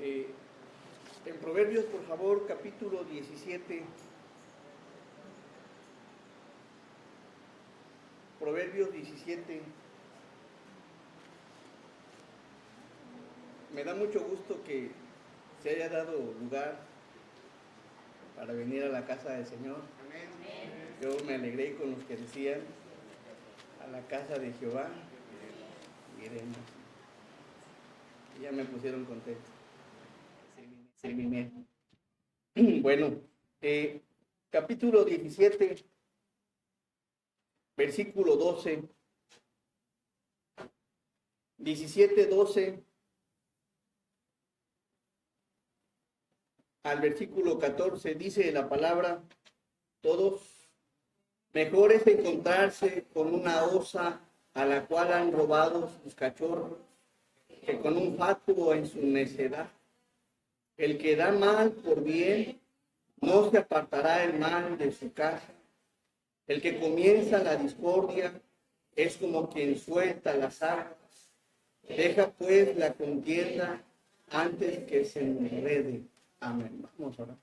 Eh, en Proverbios, por favor, capítulo 17. Proverbios 17. Me da mucho gusto que se haya dado lugar para venir a la casa del Señor. Yo me alegré con los que decían a la casa de Jehová iremos. Y ya me pusieron contento. Se vine. Bueno, capítulo 17, versículo 12. 17, 12 al versículo 14 dice la palabra: todos, mejor es encontrarse con una osa a la cual han robado sus cachorros que con un fatuo en su necedad. El que da mal por bien, no se apartará el mal de su casa. El que comienza la discordia es como quien suelta las aguas. Deja pues la contienda antes que se enrede. Amén. Vamos a orar.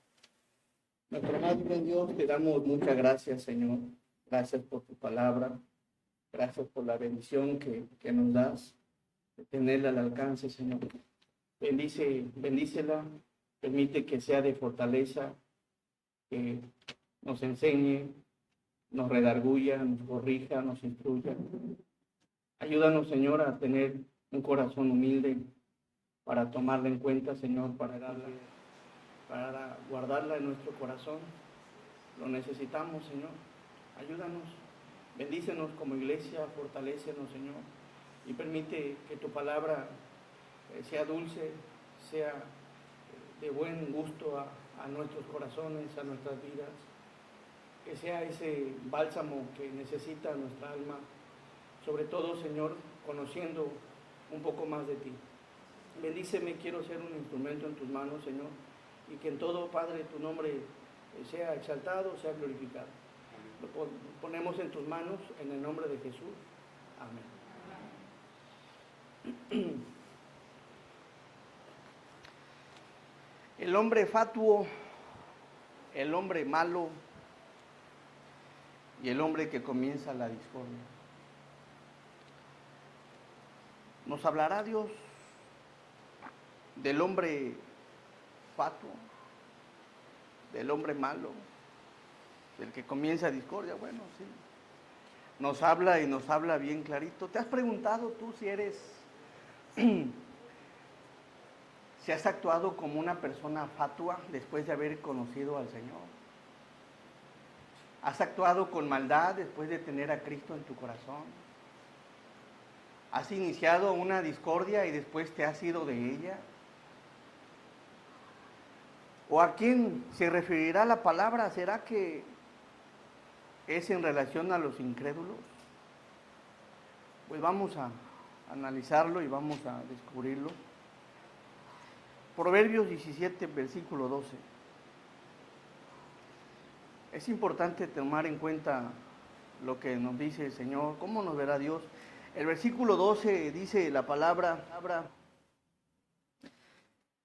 Nuestro amado buen Dios, te damos muchas gracias, Señor. Gracias por tu palabra. Gracias por la bendición que nos das de tenerla al alcance, Señor. Bendícela. Permite que sea de fortaleza, que nos enseñe, nos redarguya, nos corrija, nos instruya. Ayúdanos, Señor, a tener un corazón humilde para tomarla en cuenta, Señor, para guardarla en nuestro corazón. Lo necesitamos, Señor. Ayúdanos, bendícenos como iglesia, fortalécenos, Señor, y permite que tu palabra sea dulce, sea de buen gusto a nuestros corazones, a nuestras vidas, que sea ese bálsamo que necesita nuestra alma, sobre todo, Señor, conociendo un poco más de ti. Bendíceme, quiero ser un instrumento en tus manos, Señor, y que en todo, Padre, tu nombre sea exaltado, sea glorificado. Lo ponemos en tus manos, en el nombre de Jesús. Amén. El hombre fatuo, el hombre malo y el hombre que comienza la discordia. Nos hablará Dios del hombre fatuo, del hombre malo, del que comienza discordia. Bueno, sí, nos habla y nos habla bien clarito. ¿Te has preguntado tú si has actuado como una persona fatua después de haber conocido al Señor? ¿Has actuado con maldad después de tener a Cristo en tu corazón? ¿Has iniciado una discordia y después te has ido de ella? ¿O a quién se referirá la palabra? ¿Será que es en relación a los incrédulos? Pues vamos a analizarlo y vamos a descubrirlo. Proverbios 17, versículo 12. Es importante tomar en cuenta lo que nos dice el Señor, cómo nos verá Dios. El versículo 12 dice la palabra: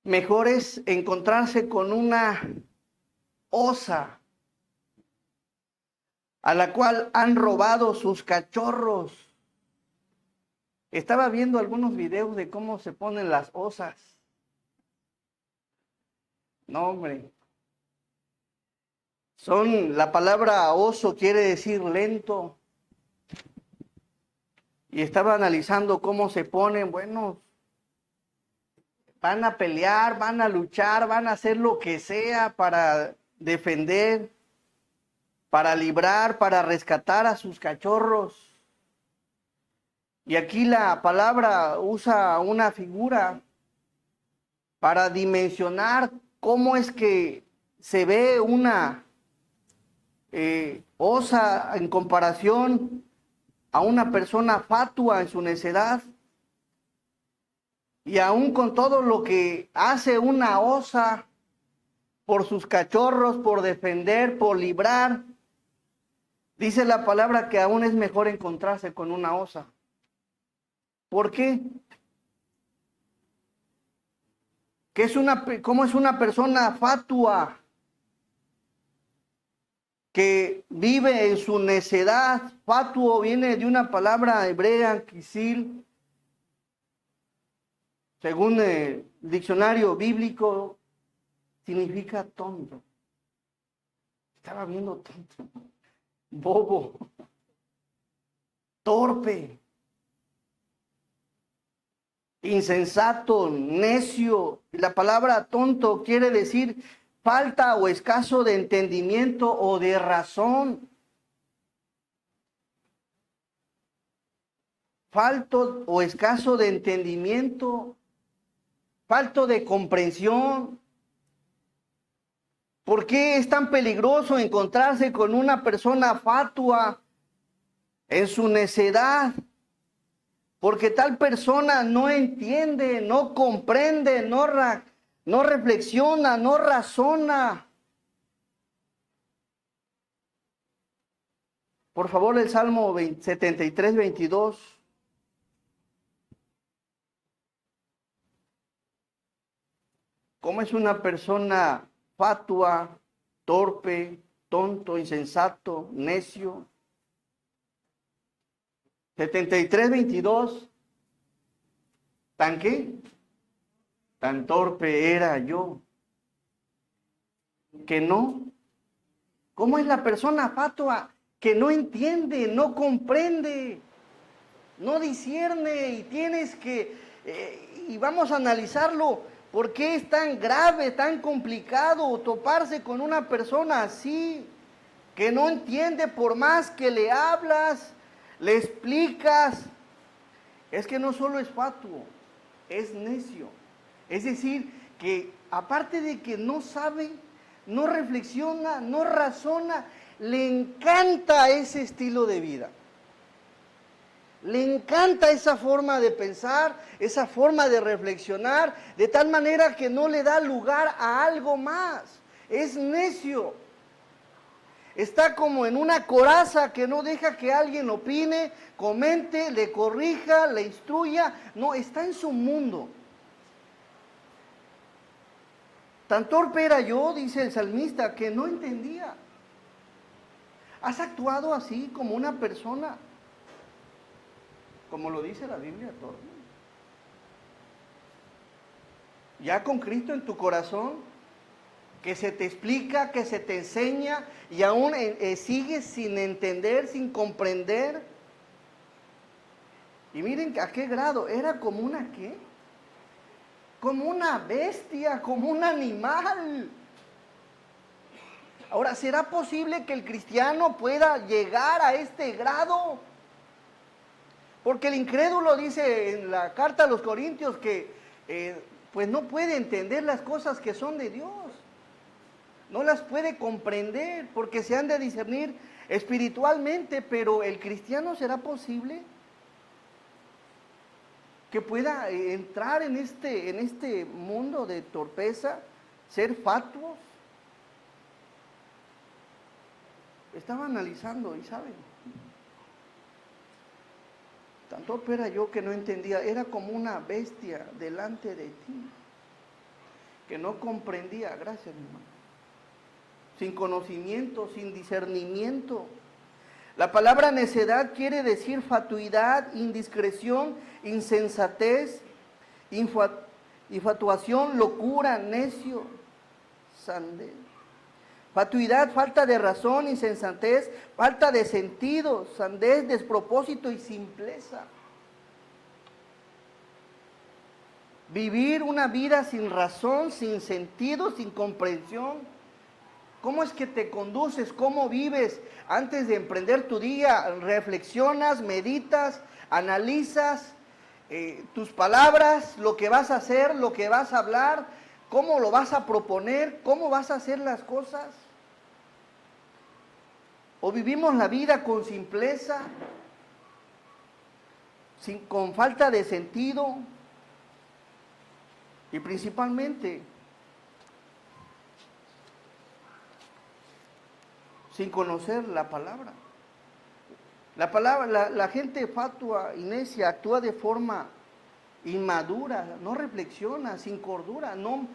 mejor es encontrarse con una osa a la cual han robado sus cachorros. Estaba viendo algunos videos de cómo se ponen las osas. No, hombre. La palabra oso quiere decir lento. Y estaba analizando cómo se ponen. Bueno, van a pelear, van a luchar, van a hacer lo que sea para defender, para librar, para rescatar a sus cachorros. Y aquí la palabra usa una figura para dimensionar cómo es que se ve una osa en comparación a una persona fatua en su necedad. Y aún con todo lo que hace una osa por sus cachorros, por defender, por librar, dice la palabra que aún es mejor encontrarse con una osa. ¿Por qué? ¿Cómo es una persona fatua que vive en su necedad? Fatuo viene de una palabra hebrea, quisil, según el diccionario bíblico, significa tonto. Estaba viendo tonto, bobo, torpe, insensato, necio. La palabra tonto quiere decir falta o escaso de entendimiento o de razón. Falto o escaso de entendimiento, falto de comprensión. ¿Por qué es tan peligroso encontrarse con una persona fatua en su necedad? Porque tal persona no entiende, no comprende, no reflexiona, no razona. Por favor, el Salmo 73, 22. ¿Cómo es una persona fatua, torpe, tonto, insensato, necio? 73, 22. ¿Tan qué? Tan torpe era yo que no. ¿Cómo es la persona fatua que no entiende, no comprende, no discierne? Y tienes que, y vamos a analizarlo, ¿por qué es tan grave, tan complicado toparse con una persona así, que no entiende por más que le hablas, le explicas? Es que no solo es fatuo, es necio. Es decir, que aparte de que no sabe, no reflexiona, no razona, le encanta ese estilo de vida. Le encanta esa forma de pensar, esa forma de reflexionar, de tal manera que no le da lugar a algo más. Es necio. Está como en una coraza que no deja que alguien opine, comente, le corrija, le instruya. No, está en su mundo. Tan torpe era yo, dice el salmista, que no entendía. ¿Has actuado así como una persona, como lo dice la Biblia, torpe? Ya con Cristo en tu corazón, que se te explica, que se te enseña y aún sigues sin entender, sin comprender. Y miren a qué grado, era como una ¿qué? Como una bestia, como un animal. Ahora, ¿será posible que el cristiano pueda llegar a este grado? Porque el incrédulo dice en la carta a los Corintios que pues no puede entender las cosas que son de Dios. No las puede comprender porque se han de discernir espiritualmente, pero el cristiano, ¿será posible que pueda entrar en este mundo de torpeza, ser fatuos? Estaba analizando y saben, tan torpe era yo que no entendía, era como una bestia delante de ti, que no comprendía, gracias mi hermano, sin conocimiento, sin discernimiento. La palabra necedad quiere decir fatuidad, indiscreción, insensatez, infatuación, locura, necio, sandez. Fatuidad, falta de razón, insensatez, falta de sentido, sandez, despropósito y simpleza. Vivir una vida sin razón, sin sentido, sin comprensión. ¿Cómo es que te conduces? ¿Cómo vives? Antes de emprender tu día, reflexionas, meditas, analizas tus palabras, lo que vas a hacer, lo que vas a hablar, cómo lo vas a proponer, cómo vas a hacer las cosas. O vivimos la vida con simpleza, con falta de sentido y principalmente sin conocer la palabra. La gente fatua y necia actúa de forma inmadura, no reflexiona, sin cordura, no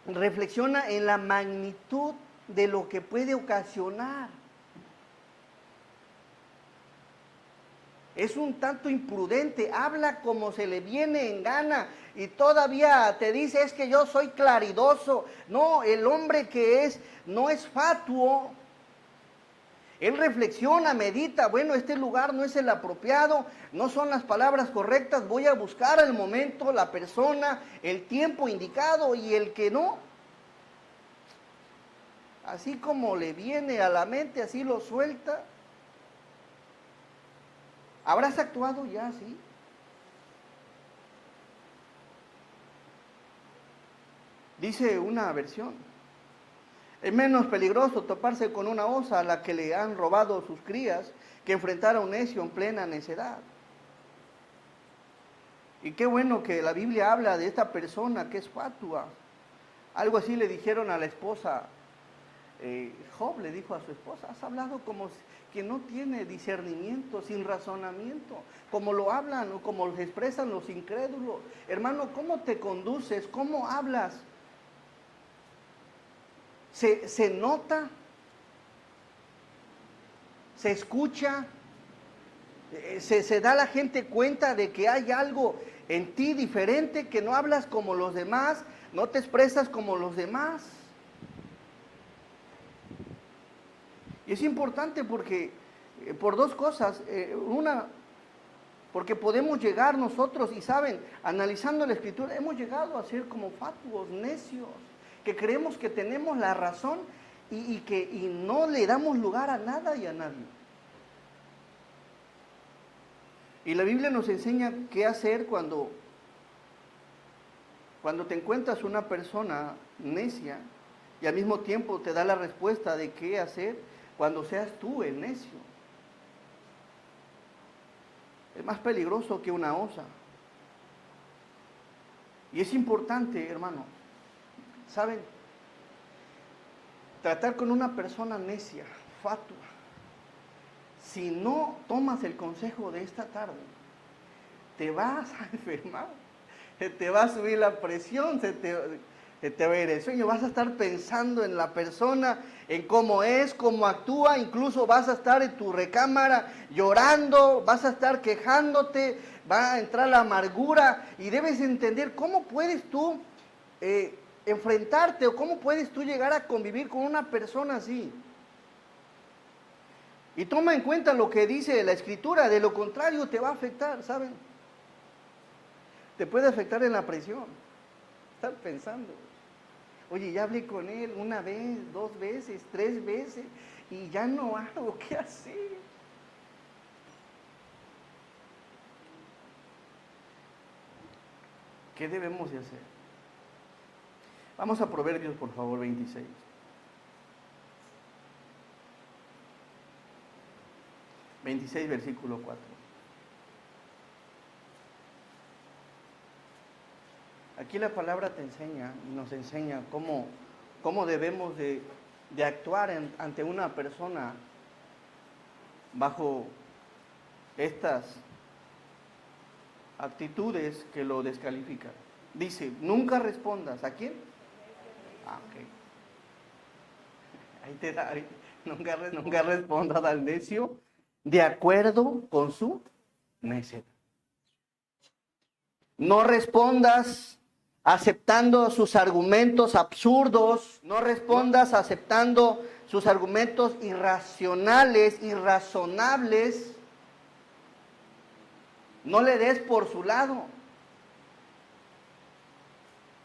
reflexiona en la magnitud de lo que puede ocasionar. Es un tanto imprudente, habla como se le viene en gana y todavía te dice es que yo soy claridoso. No, el hombre que no es fatuo. Él reflexiona, medita, bueno, este lugar no es el apropiado, no son las palabras correctas, voy a buscar el momento, la persona, el tiempo indicado y el que no. Así como le viene a la mente, así lo suelta. ¿Habrás actuado ya así? Dice una versión, es menos peligroso toparse con una osa a la que le han robado sus crías que enfrentar a un necio en plena necedad. Y qué bueno que la Biblia habla de esta persona que es fatua. Algo así le dijeron a la esposa, Job le dijo a su esposa, has hablado como quien no tiene discernimiento, sin razonamiento, como lo hablan o como lo expresan los incrédulos. Hermano, ¿cómo te conduces? ¿Cómo hablas? Se nota, se escucha, se da la gente cuenta de que hay algo en ti diferente, que no hablas como los demás, no te expresas como los demás. Y es importante porque, por dos cosas, una, porque podemos llegar nosotros, y saben, analizando la Escritura, hemos llegado a ser como fatuos, necios, que creemos que tenemos la razón y no le damos lugar a nada y a nadie. Y la Biblia nos enseña qué hacer cuando te encuentras una persona necia y al mismo tiempo te da la respuesta de qué hacer cuando seas tú el necio. Es más peligroso que una osa. Y es importante, hermano, ¿saben? Tratar con una persona necia, fatua. Si no tomas el consejo de esta tarde, te vas a enfermar, te va a subir la presión, se te va a ir el sueño, vas a estar pensando en la persona, en cómo es, cómo actúa, incluso vas a estar en tu recámara llorando, vas a estar quejándote, va a entrar la amargura y debes entender cómo puedes tú enfrentarte o cómo puedes tú llegar a convivir con una persona así. Y toma en cuenta lo que dice la Escritura, de lo contrario te va a afectar, ¿saben? Te puede afectar en la presión. Estar pensando, oye, ya hablé con él una vez, 2 veces, 3 veces, y ya no hago, ¿qué hacer? ¿Qué debemos de hacer? Vamos a Proverbios, por favor, 26. Versículo 4. Aquí la palabra te enseña y nos enseña cómo debemos de actuar ante una persona bajo estas actitudes que lo descalifican. Dice, nunca respondas. ¿A quién? Ok. Ahí te da, nunca respondas al necio de acuerdo con su necedad. No respondas aceptando sus argumentos absurdos, no respondas aceptando sus argumentos irracionales, irrazonables. No le des por su lado.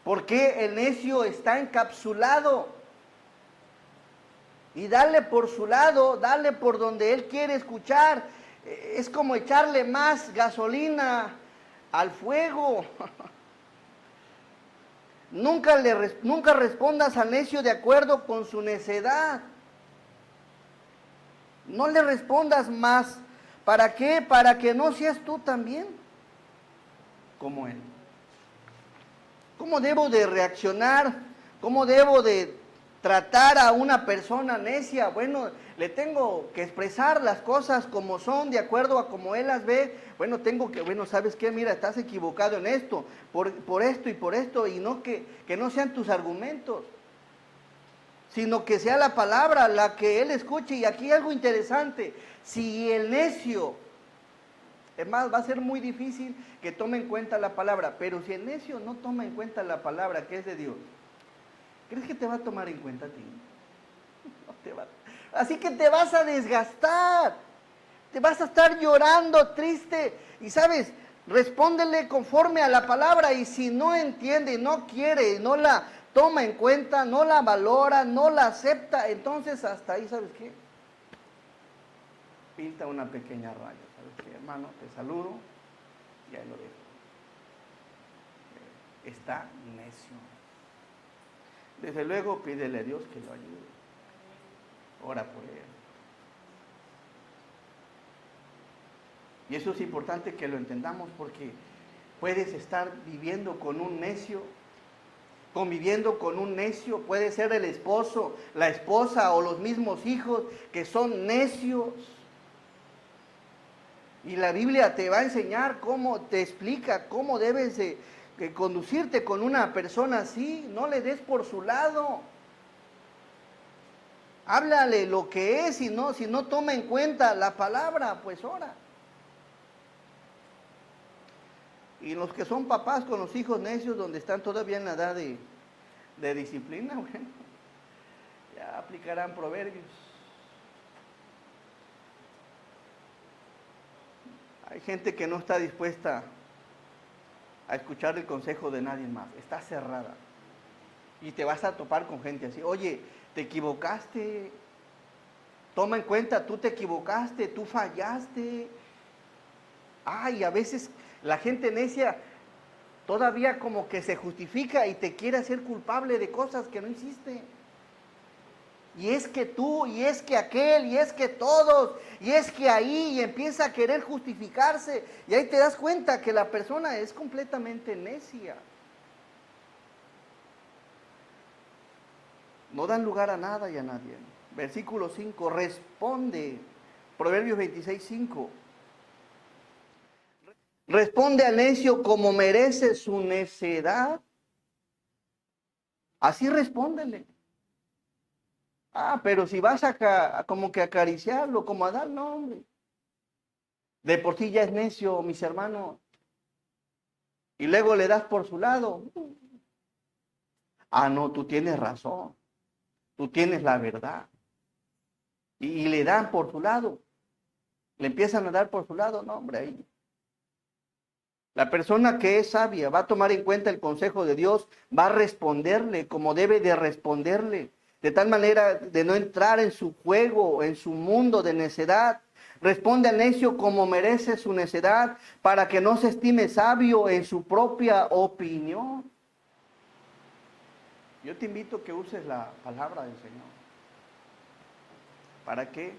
Porque el necio está encapsulado. Y dale por su lado, dale por donde él quiere escuchar. Es como echarle más gasolina al fuego. Nunca respondas al necio de acuerdo con su necedad. No le respondas más. ¿Para qué? Para que no seas tú también como él. ¿Cómo debo de reaccionar? ¿Cómo debo de tratar a una persona necia? Bueno, le tengo que expresar las cosas como son, de acuerdo a como él las ve. Bueno, ¿sabes qué? Mira, estás equivocado en esto, por esto, y no que no sean tus argumentos, sino que sea la palabra la que él escuche. Y aquí algo interesante: si el necio, es más, va a ser muy difícil que tome en cuenta la palabra, pero si el necio no toma en cuenta la palabra que es de Dios, ¿crees que te va a tomar en cuenta a ti? No te va. Así que te vas a desgastar, te vas a estar llorando, triste, y sabes, respóndele conforme a la palabra. Y si no entiende, no quiere, no la toma en cuenta, no la valora, no la acepta, entonces hasta ahí, ¿sabes qué? Pinta una pequeña raya. ¿Sabes qué, hermano? Te saludo y ahí lo dejo. Está necio. Desde luego, pídele a Dios que lo ayude. Ora por él. Y eso es importante que lo entendamos, porque puedes estar viviendo con un necio, conviviendo con un necio. Puede ser el esposo, la esposa o los mismos hijos que son necios. Y la Biblia te va a enseñar cómo, te explica cómo debes de conducirte con una persona así. No le des por su lado. Háblale lo que es, si no toma en cuenta la palabra, pues ora. Y los que son papás con los hijos necios, donde están todavía en la edad de disciplina, bueno, ya aplicarán proverbios. Hay gente que no está dispuesta a escuchar el consejo de nadie más, está cerrada. Y te vas a topar con gente así: oye, te equivocaste, toma en cuenta, tú te equivocaste, tú fallaste. Ay, a veces la gente necia todavía como que se justifica y te quiere hacer culpable de cosas que no hiciste. Y es que tú, y es que aquel, y es que todos, y es que ahí, y empieza a querer justificarse. Y ahí te das cuenta que la persona es completamente necia. No dan lugar a nada y a nadie. Versículo 5, responde. Proverbios 26:5. Responde al necio como merece su necedad. Así respóndele. Pero si vas a como que acariciarlo, como a dar, no, hombre. De por sí ya es necio, mis hermanos. Y luego le das por su lado. No, tú tienes razón. Tú tienes la verdad. Y le dan por su lado. Le empiezan a dar por su lado, no, hombre, ahí. La persona que es sabia va a tomar en cuenta el consejo de Dios, va a responderle como debe de responderle, de tal manera de no entrar en su juego, en su mundo de necedad. Responde al necio como merece su necedad, para que no se estime sabio en su propia opinión. Yo te invito a que uses la palabra del Señor. ¿Para qué?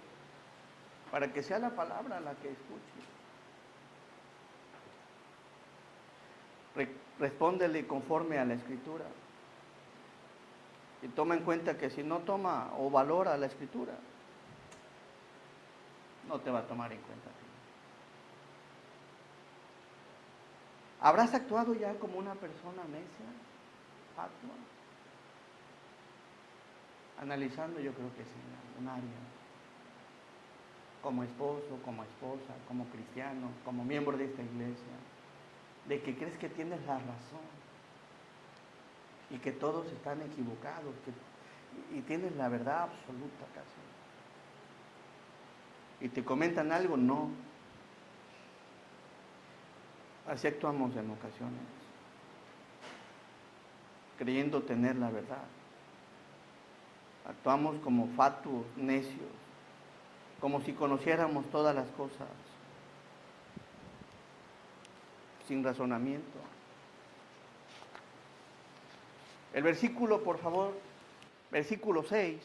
Para que sea la palabra la que escuches. Respóndele conforme a la Escritura. Y toma en cuenta que si no toma o valora la Escritura, no te va a tomar en cuenta a ti. ¿Habrás actuado ya como una persona necia? ¿Fatua? Analizando, yo creo que sí, en un área. Como esposo, como esposa, como cristiano, como miembro de esta iglesia, de que crees que tienes la razón y que todos están equivocados, y tienes la verdad absoluta casi. Y te comentan algo, no. Así actuamos en ocasiones, creyendo tener la verdad. Actuamos como fatuos, necios, como si conociéramos todas las cosas, sin razonamiento. El versículo, por favor, versículo 6.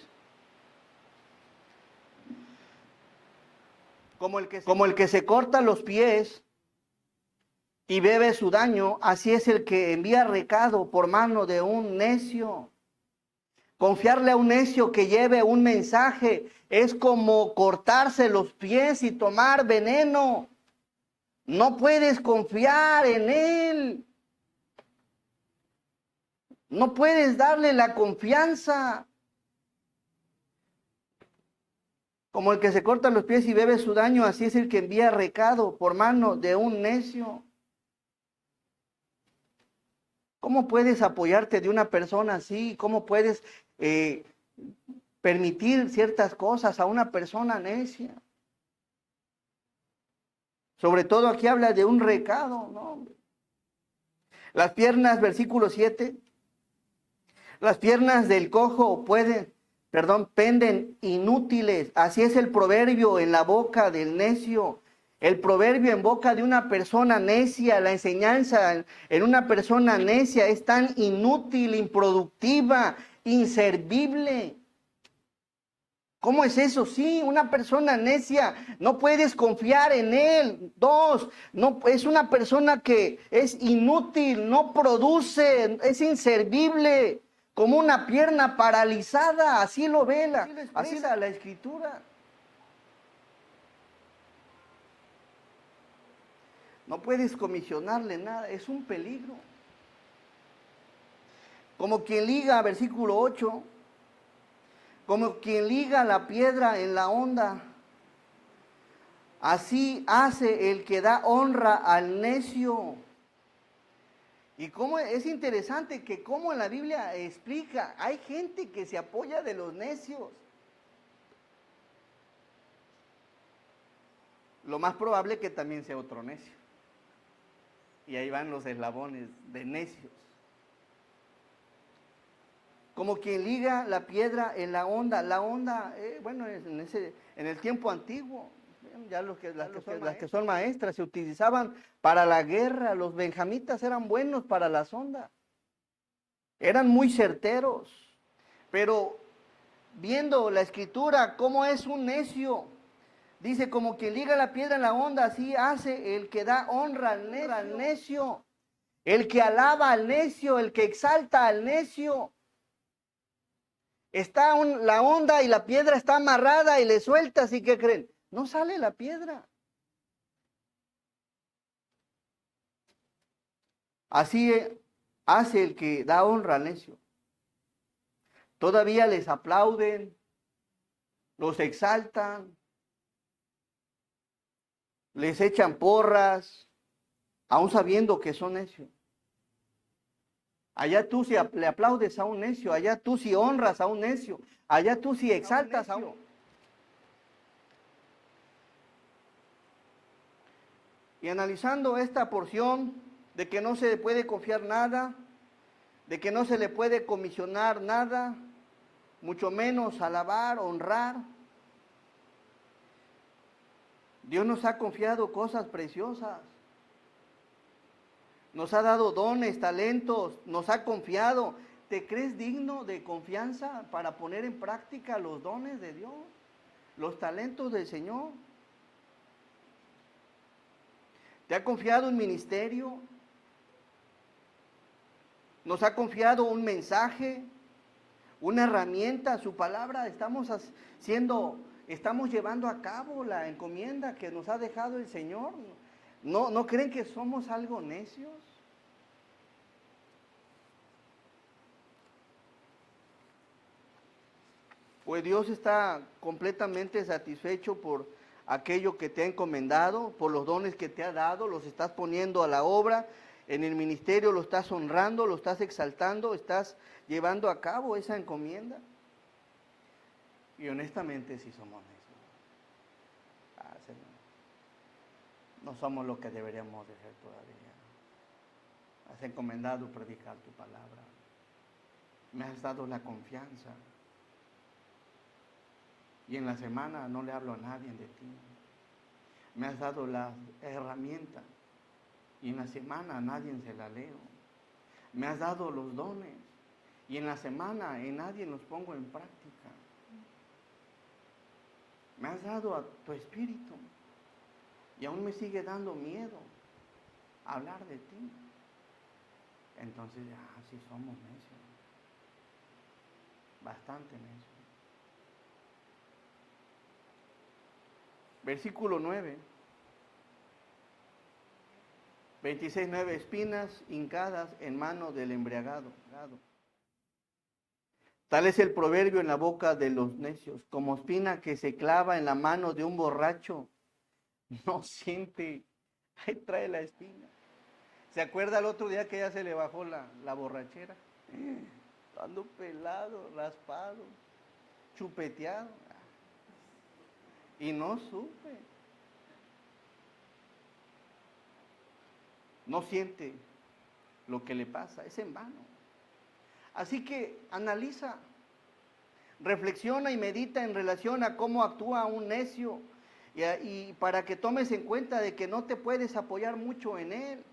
Como el que se corta los pies y bebe su daño, así es el que envía recado por mano de un necio. Confiarle a un necio que lleve un mensaje es como cortarse los pies y tomar veneno. No puedes confiar en él. No puedes darle la confianza. Como el que se corta los pies y bebe su daño, así es el que envía recado por mano de un necio. ¿Cómo puedes apoyarte de una persona así? ¿Cómo puedes permitir ciertas cosas a una persona necia? Sobre todo aquí habla de un recado, ¿no? Las piernas, versículo 7, las piernas del cojo penden inútiles. Así es el proverbio en la boca del necio. El proverbio en boca de una persona necia, la enseñanza en una persona necia es tan inútil, improductiva, inservible. ¿Cómo es eso? Sí, una persona necia, no puedes confiar en él. Dos, no, es una persona que es inútil, no produce, es inservible, como una pierna paralizada, así lo ve así la escritura. No puedes comisionarle nada, es un peligro. Como quien liga, versículo 8, como quien liga la piedra en la honda, así hace el que da honra al necio. Y cómo es interesante que como en la Biblia explica, hay gente que se apoya de los necios. Lo más probable es que también sea otro necio. Y ahí van los eslabones de necios. Como quien liga la piedra en la honda. La honda, bueno, en el tiempo antiguo, ya las que son maestras se utilizaban para la guerra. Los benjamitas eran buenos para las ondas. Eran muy certeros. Pero viendo la escritura, cómo es un necio. Dice, como quien liga la piedra en la honda, así hace el que da honra al necio. El que alaba al necio, el que exalta al necio. Está la onda y la piedra está amarrada y le sueltas y ¿qué creen? No sale la piedra. Así hace el que da honra al necio. Todavía les aplauden, los exaltan, les echan porras, aún sabiendo que son necios. Allá tú si le aplaudes a un necio, allá tú si honras a un necio, allá tú si exaltas a un... Y analizando esta porción de que no se le puede confiar nada, de que no se le puede comisionar nada, mucho menos alabar, honrar. Dios nos ha confiado cosas preciosas. Nos ha dado dones, talentos, nos ha confiado. ¿Te crees digno de confianza para poner en práctica los dones de Dios? Los talentos del Señor. ¿Te ha confiado un ministerio? ¿Nos ha confiado un mensaje? ¿Una herramienta? Su palabra. Estamos llevando a cabo la encomienda que nos ha dejado el Señor. ¿No creen que somos algo necios? Pues Dios está completamente satisfecho por aquello que te ha encomendado, por los dones que te ha dado, los estás poniendo a la obra, en el ministerio lo estás honrando, lo estás exaltando, estás llevando a cabo esa encomienda. Y honestamente sí somos necios. Señor, no somos lo que deberíamos de ser todavía. Has encomendado predicar tu palabra. Me has dado la confianza. Y en la semana no le hablo a nadie de ti. Me has dado las herramientas. Y en la semana a nadie se la leo. Me has dado los dones. Y en la semana en nadie los pongo en práctica. Me has dado a tu espíritu. Y aún me sigue dando miedo hablar de ti. Entonces, sí somos necios. bastante necio. Versículo 9. 26:9, espinas hincadas en mano del embriagado. Tal es el proverbio en la boca de los necios, como espina que se clava en la mano de un borracho. No siente, ahí trae la espina. ¿Se acuerda el otro día que ya se le bajó la borrachera? Ando pelado, raspado, chupeteado. Y no supe. No siente lo que le pasa, es en vano. Así que analiza, reflexiona y medita en relación a cómo actúa un necio y para que tomes en cuenta de que no te puedes apoyar mucho en él.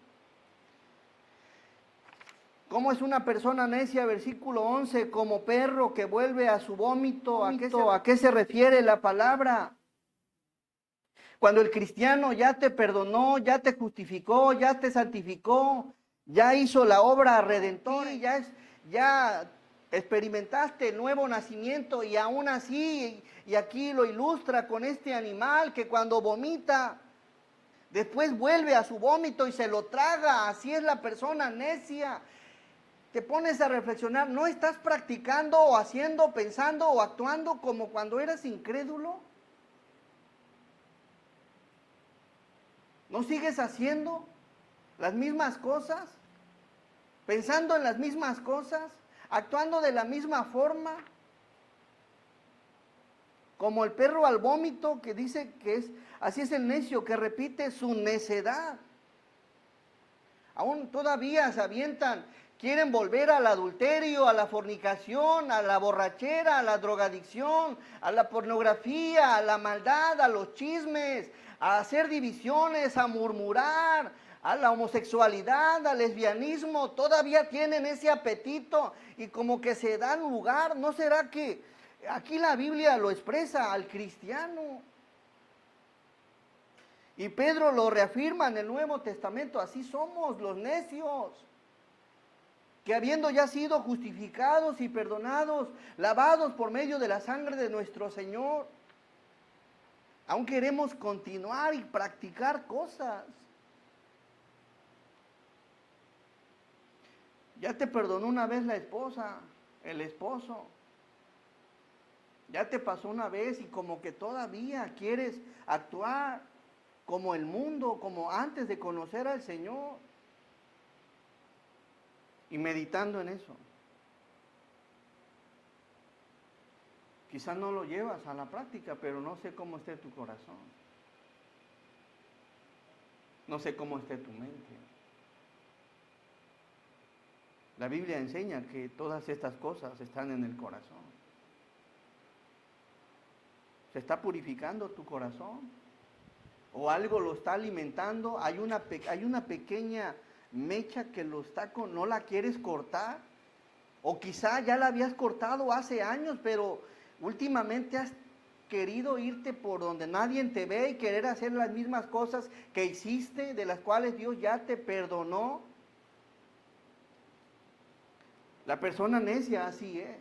¿Cómo es una persona necia? Versículo 11, como perro que vuelve a su vómito. ¿A qué se refiere la palabra? Cuando el cristiano ya te perdonó, ya te justificó, ya te santificó, ya hizo la obra redentora, ya experimentaste el nuevo nacimiento y aún así, y aquí lo ilustra con este animal que cuando vomita, después vuelve a su vómito y se lo traga. Así es la persona necia. Te pones a reflexionar, ¿no estás practicando o haciendo, pensando o actuando como cuando eras incrédulo? ¿No sigues haciendo las mismas cosas? ¿Pensando en las mismas cosas? ¿Actuando de la misma forma? Como el perro al vómito que dice que es, así es el necio que repite su necedad. Aún todavía se avientan, quieren volver al adulterio, a la fornicación, a la borrachera, a la drogadicción, a la pornografía, a la maldad, a los chismes, a hacer divisiones, a murmurar, a la homosexualidad, al lesbianismo. Todavía tienen ese apetito y como que se dan lugar. ¿No será que aquí la Biblia lo expresa al cristiano? Y Pedro lo reafirma en el Nuevo Testamento, así somos los necios, que habiendo ya sido justificados y perdonados, lavados por medio de la sangre de nuestro Señor, aún queremos continuar y practicar cosas. Ya te perdonó una vez la esposa, el esposo. Ya te pasó una vez y como que todavía quieres actuar como el mundo, como antes de conocer al Señor. Y meditando en eso. Quizás no lo llevas a la práctica, pero no sé cómo esté tu corazón. No sé cómo esté tu mente. La Biblia enseña que todas estas cosas están en el corazón. ¿Se está purificando tu corazón? ¿O algo lo está alimentando? Hay una pequeña mecha que lo está no la quieres cortar. O quizá ya la habías cortado hace años, pero últimamente has querido irte por donde nadie te ve y querer hacer las mismas cosas que hiciste, de las cuales Dios ya te perdonó. La persona necia así es.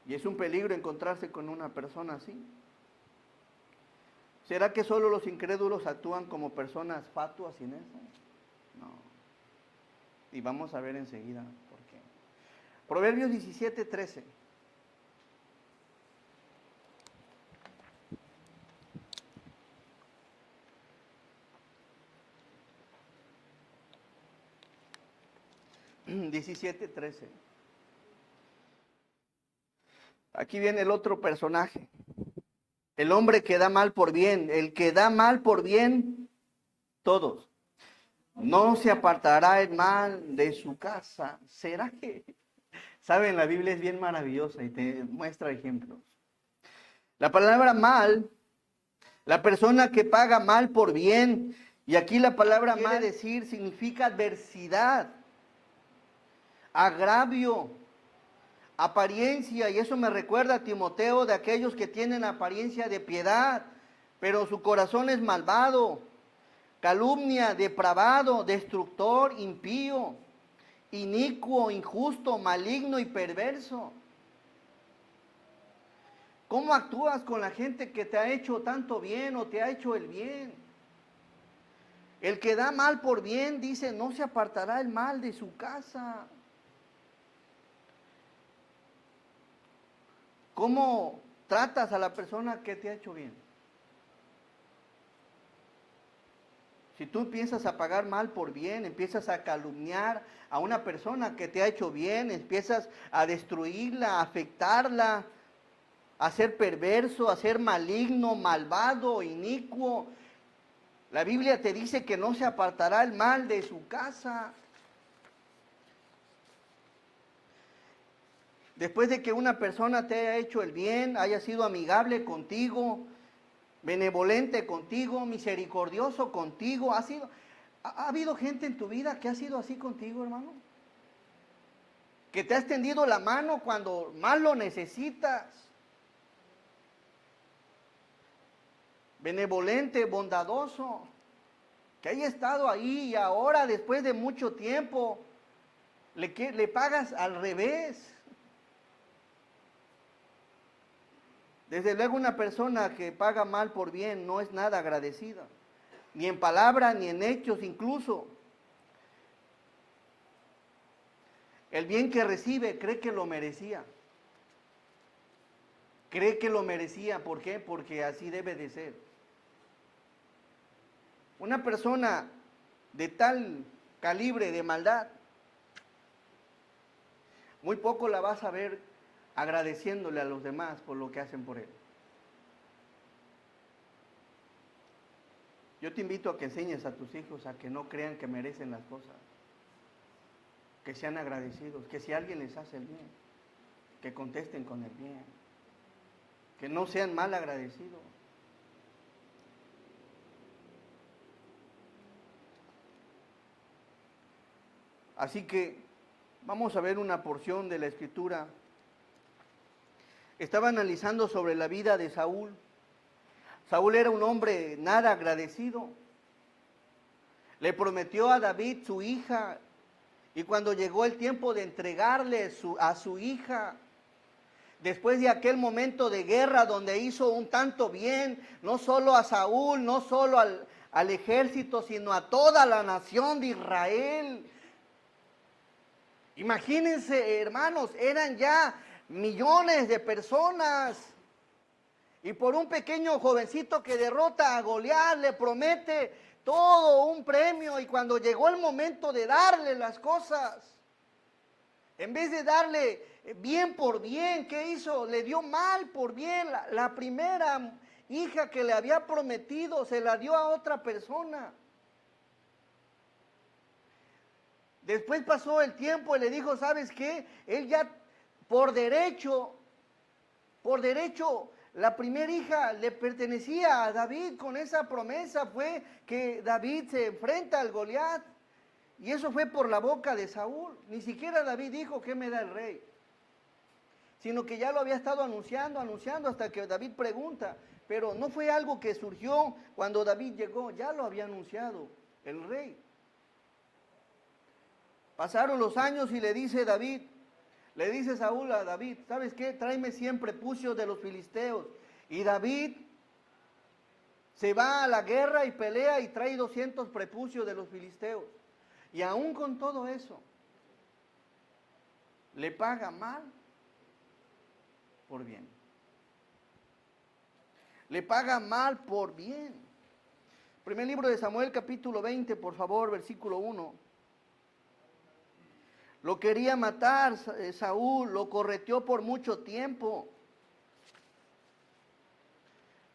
Y es un peligro encontrarse con una persona así. ¿Será que solo los incrédulos actúan como personas fatuas sin eso? No. Y vamos a ver enseguida por qué. Proverbios 17:13. Aquí viene el otro personaje. El hombre que da mal por bien. El que da mal por bien, todos. No se apartará el mal de su casa. ¿Será que? Saben, la Biblia es bien maravillosa y te muestra ejemplos. La palabra mal, la persona que paga mal por bien, y aquí la palabra mal decir significa adversidad, agravio, apariencia, y eso me recuerda a Timoteo, de aquellos que tienen apariencia de piedad, pero su corazón es malvado, calumnia, depravado, destructor, impío. inicuo, injusto, maligno y perverso. ¿Cómo actúas con la gente que te ha hecho tanto bien o te ha hecho el bien? El que da mal por bien, dice, no se apartará el mal de su casa. ¿Cómo tratas a la persona que te ha hecho bien? Si tú empiezas a pagar mal por bien, empiezas a calumniar a una persona que te ha hecho bien, empiezas a destruirla, a afectarla, a ser perverso, a ser maligno, malvado, inicuo. La Biblia te dice que no se apartará el mal de su casa. Después de que una persona te haya hecho el bien, haya sido amigable contigo, benevolente contigo, misericordioso contigo, ha habido gente en tu vida que ha sido así contigo, hermano. Que te ha extendido la mano cuando más lo necesitas. Benevolente, bondadoso, que haya estado ahí y ahora después de mucho tiempo le pagas al revés. Desde luego una persona que paga mal por bien no es nada agradecida, ni en palabras ni en hechos incluso. El bien que recibe cree que lo merecía. Cree que lo merecía, ¿por qué? Porque así debe de ser. Una persona de tal calibre de maldad, muy poco la vas a ver agradeciéndole a los demás por lo que hacen por él. Yo te invito a que enseñes a tus hijos a que no crean que merecen las cosas, que sean agradecidos, que si alguien les hace el bien, que contesten con el bien, que no sean mal agradecidos. Así que vamos a ver una porción de la Escritura. Estaba analizando sobre la vida de Saúl. Saúl era un hombre nada agradecido. Le prometió a David su hija, y cuando llegó el tiempo de entregarle a su hija, después de aquel momento de guerra donde hizo un tanto bien, no solo a Saúl, no solo al ejército, sino a toda la nación de Israel. Imagínense, hermanos, eran ya millones de personas. Y por un pequeño jovencito que derrota a Goliat, le promete todo un premio. Y cuando llegó el momento de darle las cosas, en vez de darle bien por bien, ¿qué hizo? Le dio mal por bien. La primera hija que le había prometido se la dio a otra persona. Después pasó el tiempo y le dijo, ¿sabes qué? Él ya por derecho, la primera hija le pertenecía a David. Con esa promesa fue que David se enfrenta al Goliat. Y eso fue por la boca de Saúl. Ni siquiera David dijo, ¿qué me da el rey? Sino que ya lo había estado anunciando hasta que David pregunta. Pero no fue algo que surgió cuando David llegó, ya lo había anunciado el rey. Pasaron los años y le dice Saúl a David, ¿sabes qué? Tráeme 100 prepucios de los filisteos. Y David se va a la guerra y pelea y trae 200 prepucios de los filisteos. Y aún con todo eso, le paga mal por bien. Le paga mal por bien. Primer libro de Samuel, capítulo 20, por favor, versículo 1. Lo quería matar Saúl, lo correteó por mucho tiempo.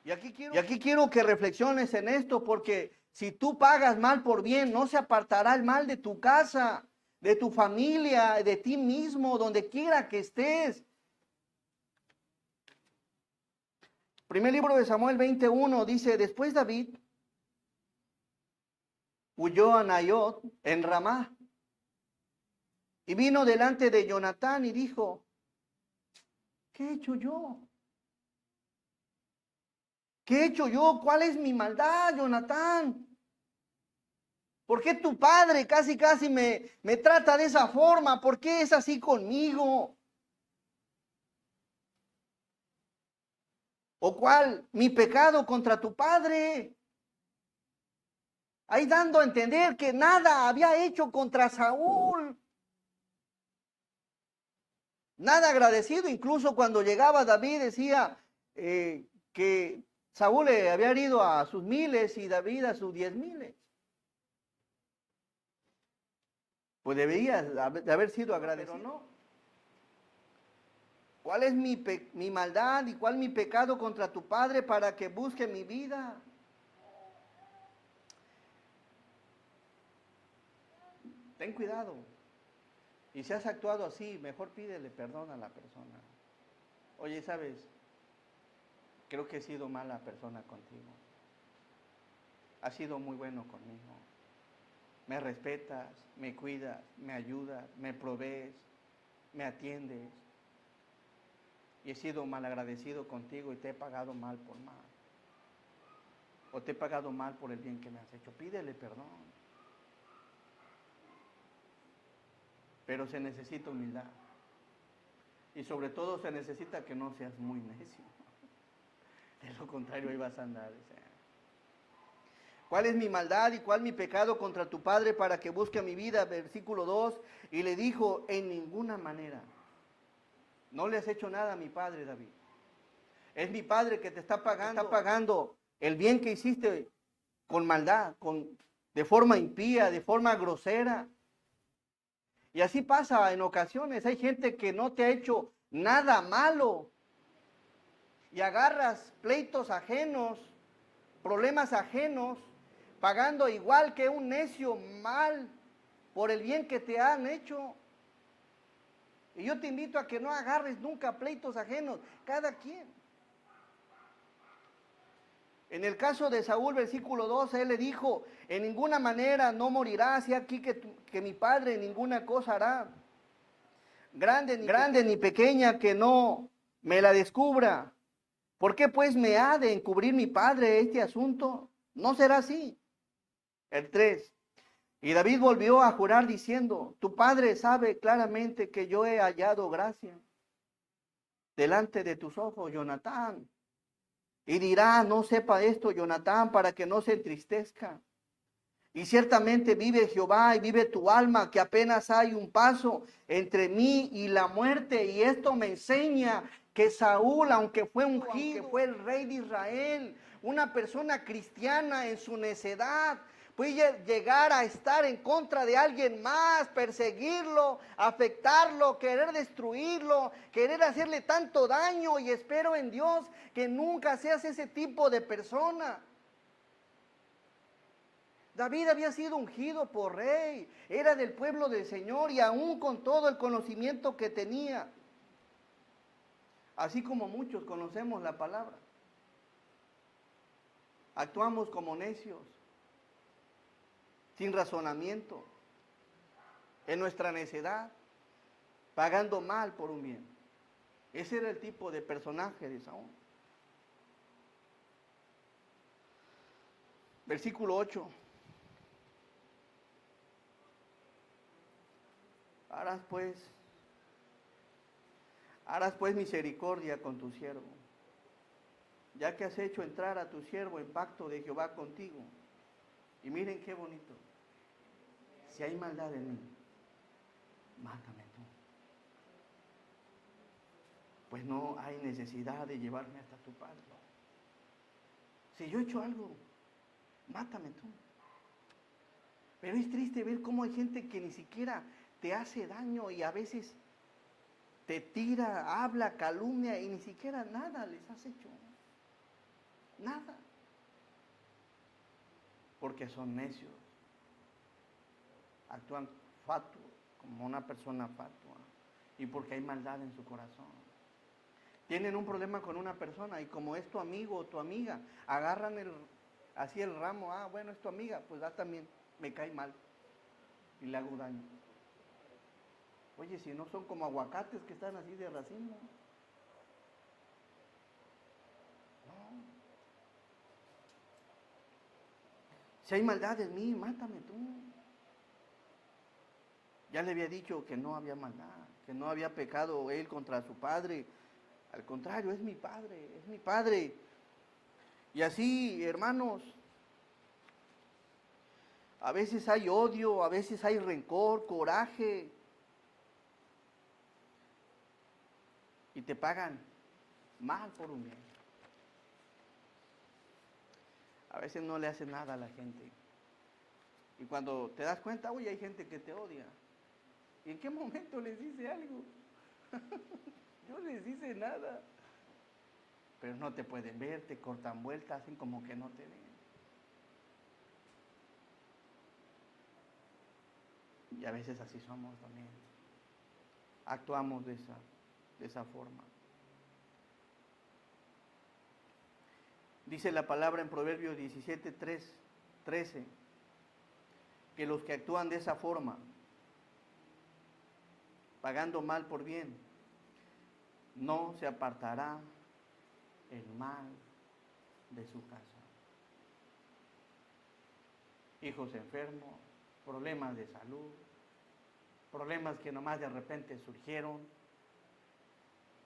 Y aquí quiero que reflexiones en esto, porque si tú pagas mal por bien, no se apartará el mal de tu casa, de tu familia, de ti mismo, donde quiera que estés. Primer libro de Samuel 21 dice, después David huyó a Naiot en Ramá. Y vino delante de Jonatán y dijo, ¿qué he hecho yo? ¿Qué he hecho yo? ¿Cuál es mi maldad, Jonatán? ¿Por qué tu padre casi me trata de esa forma? ¿Por qué es así conmigo? ¿O cuál? Mi pecado contra tu padre. Ahí dando a entender que nada había hecho contra Saúl. Nada agradecido, incluso cuando llegaba David decía que Saúl le había herido a sus miles y David a sus 10,000. Pues debería de haber sido agradecido, pero no. ¿Cuál es mi maldad y cuál mi pecado contra tu padre para que busque mi vida? Ten cuidado. Y si has actuado así, mejor pídele perdón a la persona. Oye, ¿sabes? Creo que he sido mala persona contigo. Has sido muy bueno conmigo. Me respetas, me cuidas, me ayudas, me provees, me atiendes. Y he sido malagradecido contigo y te he pagado mal por mal. O te he pagado mal por el bien que me has hecho. Pídele perdón. Pero se necesita humildad. Y sobre todo se necesita que no seas muy necio. De lo contrario ahí vas a andar. ¿Cuál es mi maldad y cuál mi pecado contra tu padre para que busque mi vida? Versículo 2. Y le dijo, en ninguna manera. No le has hecho nada a mi padre, David. Es mi padre que te está pagando el bien que hiciste con maldad, de forma impía, de forma grosera. Y así pasa en ocasiones. Hay gente que no te ha hecho nada malo. Y agarras pleitos ajenos, problemas ajenos, pagando igual que un necio mal por el bien que te han hecho. Y yo te invito a que no agarres nunca pleitos ajenos, cada quien. En el caso de Saúl, versículo 12, él le dijo, en ninguna manera no morirás, y aquí que mi padre ninguna cosa hará, grande ni pequeña, que no me la descubra. ¿Por qué pues me ha de encubrir mi padre este asunto? No será así. El 3. Y David volvió a jurar diciendo, tu padre sabe claramente que yo he hallado gracia delante de tus ojos, Jonatán. Y dirá, no sepa esto, Jonatán, para que no se entristezca. Y ciertamente vive Jehová y vive tu alma, que apenas hay un paso entre mí y la muerte. Y esto me enseña que Saúl, aunque fue ungido, aunque fue el rey de Israel, una persona cristiana en su necedad, puede llegar a estar en contra de alguien más, perseguirlo, afectarlo, querer destruirlo, querer hacerle tanto daño. Y espero en Dios que nunca seas ese tipo de persona. David había sido ungido por rey, era del pueblo del Señor y aún con todo el conocimiento que tenía, así como muchos conocemos la palabra, actuamos como necios, sin razonamiento, en nuestra necedad, pagando mal por un bien. Ese era el tipo de personaje de Saúl. Versículo 8. Harás pues misericordia con tu siervo, ya que has hecho entrar a tu siervo en pacto de Jehová contigo. Y miren qué bonito. Si hay maldad en mí, mátame tú. Pues no hay necesidad de llevarme hasta tu padre. Si yo he hecho algo, mátame tú. Pero es triste ver cómo hay gente que ni siquiera te hace daño y a veces te tira, habla, calumnia y ni siquiera nada les has hecho. Nada. Porque son necios. Actúan fatuos, como una persona fatua. Y porque hay maldad en su corazón. Tienen un problema con una persona y como es tu amigo o tu amiga, agarran así el ramo, bueno, es tu amiga, pues también me cae mal y le hago daño. Oye, si no son como aguacates que están así de racimo. No. Si hay maldad en mí, mátame tú. Ya le había dicho que no había maldad, que no había pecado él contra su padre. Al contrario, es mi padre, es mi padre. Y así, hermanos, a veces hay odio, a veces hay rencor, coraje. Y te pagan mal por un bien. A veces no le haces nada a la gente. Y cuando te das cuenta, oye, hay gente que te odia. ¿Y en qué momento les dice algo? No les dice nada. Pero no te pueden ver, te cortan vueltas, hacen como que no te ven. Y a veces así somos también. Actuamos de esa forma. Dice la palabra en Proverbios 13, que los que actúan de esa forma, pagando mal por bien, no se apartará el mal de su casa. Hijos enfermos, problemas de salud, problemas que nomás de repente surgieron.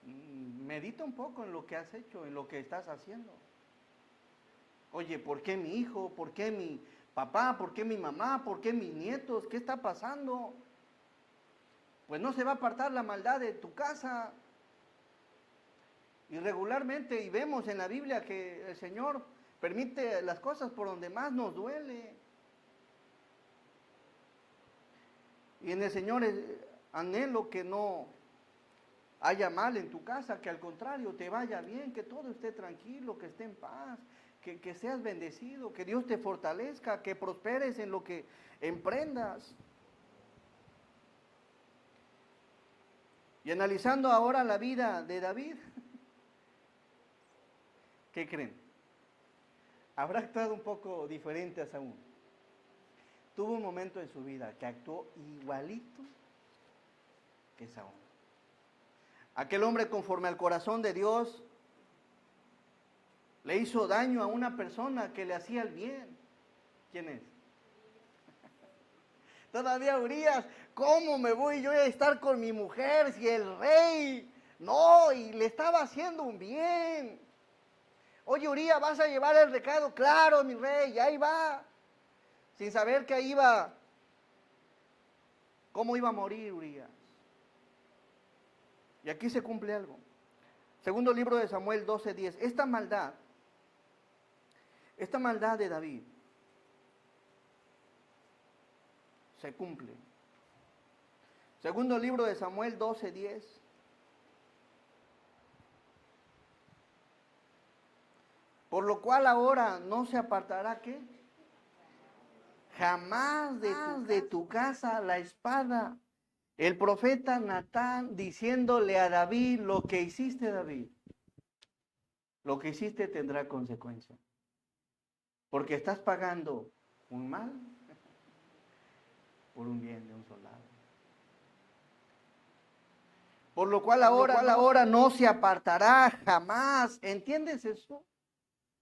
Medita un poco en lo que has hecho, en lo que estás haciendo. Oye, ¿por qué mi hijo? ¿Por qué mi papá? ¿Por qué mi mamá? ¿Por qué mis nietos? ¿Qué está pasando? Pues no se va a apartar la maldad de tu casa. Y regularmente, y vemos en la Biblia que el Señor permite las cosas por donde más nos duele. Y en el Señor anhelo que no haya mal en tu casa, que al contrario te vaya bien, que todo esté tranquilo, que esté en paz, que seas bendecido, que Dios te fortalezca, que prosperes en lo que emprendas. Y analizando ahora la vida de David, ¿qué creen? Habrá actuado un poco diferente a Saúl. Tuvo un momento en su vida que actuó igualito que Saúl. Aquel hombre, conforme al corazón de Dios, le hizo daño a una persona que le hacía el bien. ¿Quién es? Todavía Urías, ¿cómo me voy yo a estar con mi mujer si el rey? No, y le estaba haciendo un bien. Oye, Urías, ¿vas a llevar el recado? Claro, mi rey, y ahí va. Sin saber que ahí iba, cómo iba a morir Urías. Y aquí se cumple algo. Segundo libro de Samuel 12:10. Esta maldad de David se cumple. Segundo libro de Samuel 12:10. Por lo cual ahora no se apartará, ¿qué? Jamás de tu casa la espada. El profeta Natán diciéndole a David, lo que hiciste, David, lo que hiciste tendrá consecuencia. Porque estás pagando un mal por un bien de un soldado. Por lo cual ahora no se apartará jamás. ¿Entiendes eso?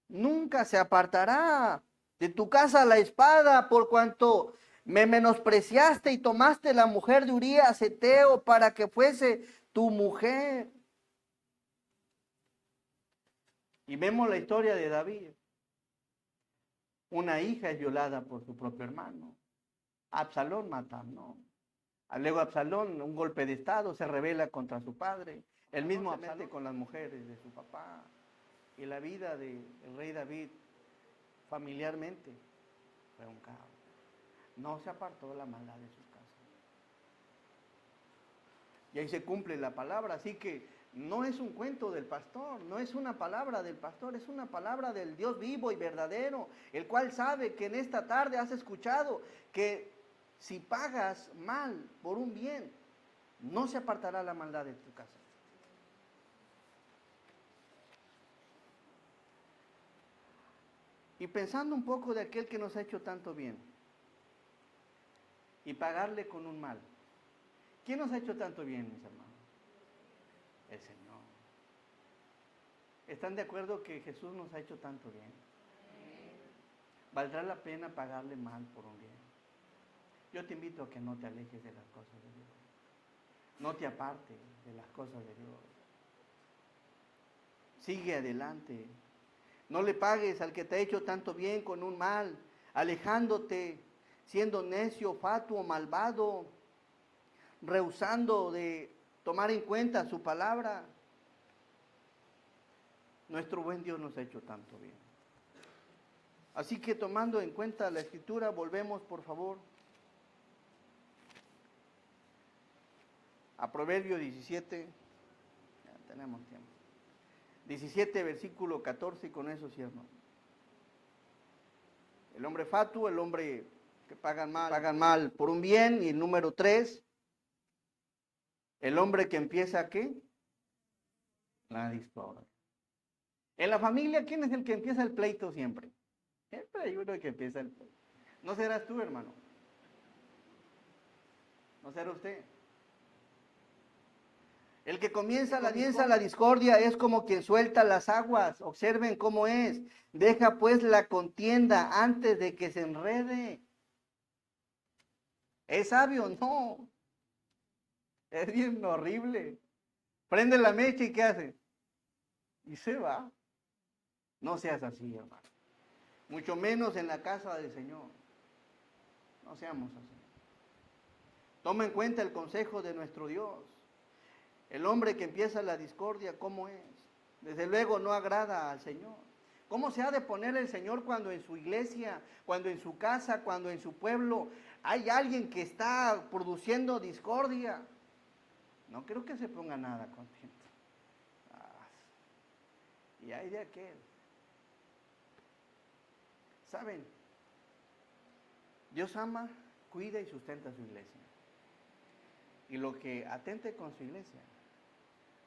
Nunca se apartará de tu casa la espada, por cuanto me menospreciaste y tomaste la mujer de Urías Eteo para que fuese tu mujer. Y vemos la historia de David. Una hija es violada por su propio hermano. Absalón mata, ¿no? Luego Absalón, un golpe de estado, se rebela contra su padre. Él mismo se mete con las mujeres de su papá. Y la vida del rey David, familiarmente, fue un caos. No se apartó de la maldad de sus casas. Y ahí se cumple la palabra. Así que no es un cuento del pastor, no es una palabra del pastor, es una palabra del Dios vivo y verdadero, el cual sabe que en esta tarde has escuchado que si pagas mal por un bien, no se apartará la maldad de tu casa. Y pensando un poco de aquel que nos ha hecho tanto bien y pagarle con un mal. ¿Quién nos ha hecho tanto bien, mis hermanos? El Señor. ¿Están de acuerdo que Jesús nos ha hecho tanto bien? ¿Valdrá la pena pagarle mal por un bien? Yo te invito a que no te alejes de las cosas de Dios. No te apartes de las cosas de Dios. Sigue adelante. No le pagues al que te ha hecho tanto bien con un mal, alejándote, siendo necio, fatuo, malvado, rehusando de tomar en cuenta su palabra. Nuestro buen Dios nos ha hecho tanto bien. Así que tomando en cuenta la Escritura, volvemos por favor a Proverbio 17, ya tenemos tiempo. 17, versículo 14, y con eso cierro. El hombre fatuo, el hombre que pagan mal por un bien, y el número 3, el hombre que empieza ¿qué? La discordia. En la familia, ¿quién es el que empieza el pleito siempre? Siempre hay uno que empieza el pleito. ¿No serás tú, hermano? ¿No será usted? El que comienza la discordia es como quien suelta las aguas. Observen cómo es. Deja pues la contienda antes de que se enrede. ¿Es sabio? No. Es bien horrible. Prende la mecha y ¿qué hace? Y se va. No seas así, hermano. Mucho menos en la casa del Señor. No seamos así. Toma en cuenta el consejo de nuestro Dios. El hombre que empieza la discordia, ¿cómo es? Desde luego no agrada al Señor. ¿Cómo se ha de poner el Señor cuando en su iglesia, cuando en su casa, cuando en su pueblo hay alguien que está produciendo discordia? No creo que se ponga nada contento. Y hay de aquel. ¿Saben? Dios ama, cuida y sustenta su iglesia. Y lo que atente con su iglesia,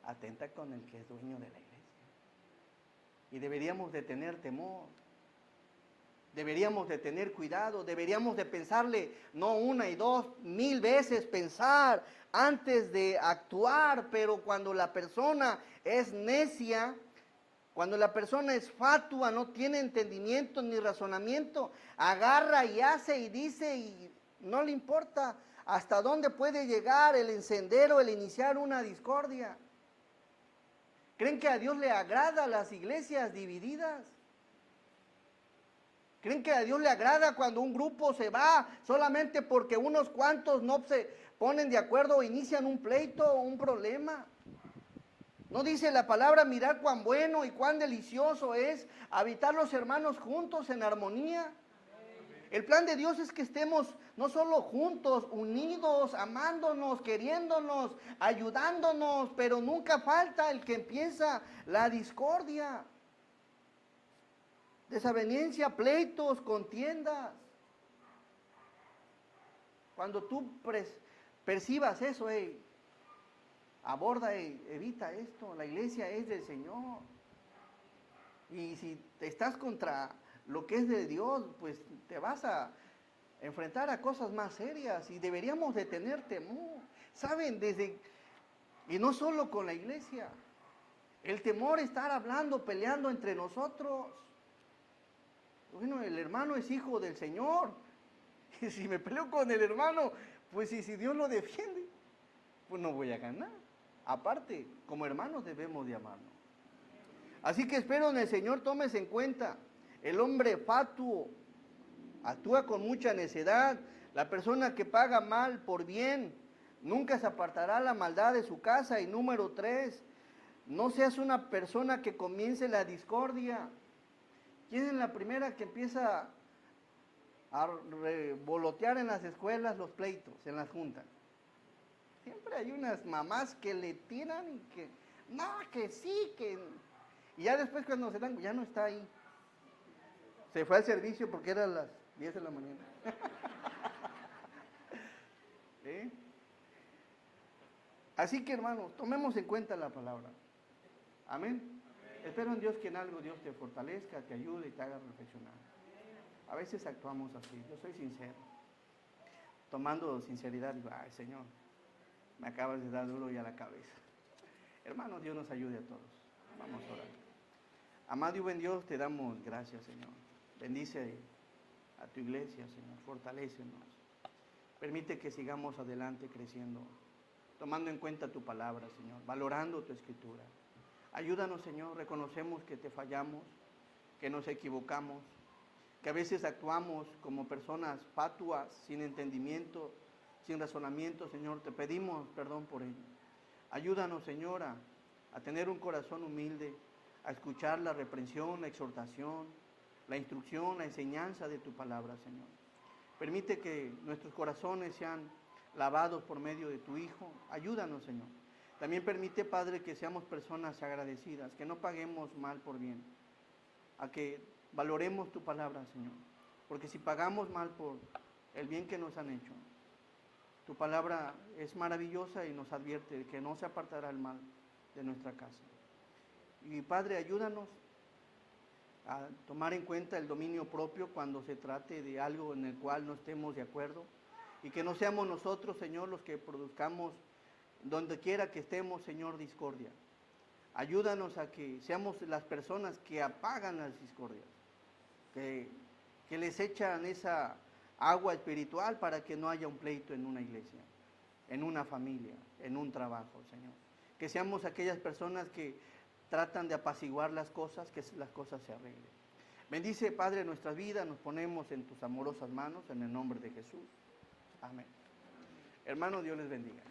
atenta con el que es dueño de la iglesia. Y deberíamos de tener temor, deberíamos de tener cuidado, deberíamos de pensarle, no una y dos, 1000 veces pensar antes de actuar. Pero cuando la persona es necia, cuando la persona es fatua, no tiene entendimiento ni razonamiento, agarra y hace y dice y no le importa hasta dónde puede llegar el encender o el iniciar una discordia. ¿Creen que a Dios le agrada las iglesias divididas? ¿Creen que a Dios le agrada cuando un grupo se va solamente porque unos cuantos no se ponen de acuerdo o inician un pleito o un problema? ¿No dice la palabra mirar cuán bueno y cuán delicioso es habitar los hermanos juntos en armonía? El plan de Dios es que estemos no solo juntos, unidos, amándonos, queriéndonos, ayudándonos, pero nunca falta el que empieza la discordia, desaveniencia, pleitos, contiendas. Cuando tú percibas eso, aborda y evita esto. La iglesia es del Señor. Y si estás contra lo que es de Dios, pues te vas a enfrentar a cosas más serias y deberíamos de tener temor. ¿Saben? Y no solo con la iglesia. El temor estar hablando, peleando entre nosotros. Bueno, el hermano es hijo del Señor. Y si me peleo con el hermano, pues si Dios lo defiende, pues no voy a ganar. Aparte, como hermanos debemos de amarnos. Así que espero en el Señor tomes en cuenta. El hombre fatuo actúa con mucha necedad. La persona que paga mal por bien nunca se apartará la maldad de su casa. Y número 3, no seas una persona que comience la discordia. ¿Quién es la primera que empieza a revolotear en las escuelas los pleitos, en las juntas? Siempre hay unas mamás que le tiran y que, no, que sí, que... Y ya después cuando se dan, ya no está ahí. Se fue al servicio porque eran las 10 de la mañana. ¿Eh? Así que hermanos, tomemos en cuenta la palabra. Amén. Espero en Dios que en algo Dios te fortalezca, te ayude y te haga reflexionar. A veces actuamos así, yo soy sincero. Tomando sinceridad, digo, ay Señor, me acabas de dar duro ya la cabeza. Hermanos, Dios nos ayude a todos. Vamos a orar. Amado y buen Dios, te damos gracias, Señor. Bendice a tu iglesia, Señor. Fortalécenos. Permite que sigamos adelante creciendo, tomando en cuenta tu palabra, Señor, valorando tu escritura. Ayúdanos, Señor, reconocemos que te fallamos, que nos equivocamos, que a veces actuamos como personas fatuas, sin entendimiento, sin razonamiento, Señor. Te pedimos perdón por ello. Ayúdanos, Señora, a tener un corazón humilde, a escuchar la reprensión, la exhortación, la instrucción, la enseñanza de tu palabra, Señor. Permite que nuestros corazones sean lavados por medio de tu Hijo. Ayúdanos, Señor. También permite, Padre, que seamos personas agradecidas, que no paguemos mal por bien, a que valoremos tu palabra, Señor. Porque si pagamos mal por el bien que nos han hecho, tu palabra es maravillosa y nos advierte que no se apartará el mal de nuestra casa. Y Padre, ayúdanos a tomar en cuenta el dominio propio cuando se trate de algo en el cual no estemos de acuerdo y que no seamos nosotros, Señor, los que produzcamos donde quiera que estemos, Señor, discordia. Ayúdanos a que seamos las personas que apagan las discordias, que les echan esa agua espiritual para que no haya un pleito en una iglesia, en una familia, en un trabajo, Señor. Que seamos aquellas personas que tratan de apaciguar las cosas, que las cosas se arreglen. Bendice, Padre, nuestras vidas, nos ponemos en tus amorosas manos, en el nombre de Jesús. Amén. Hermanos, Dios les bendiga.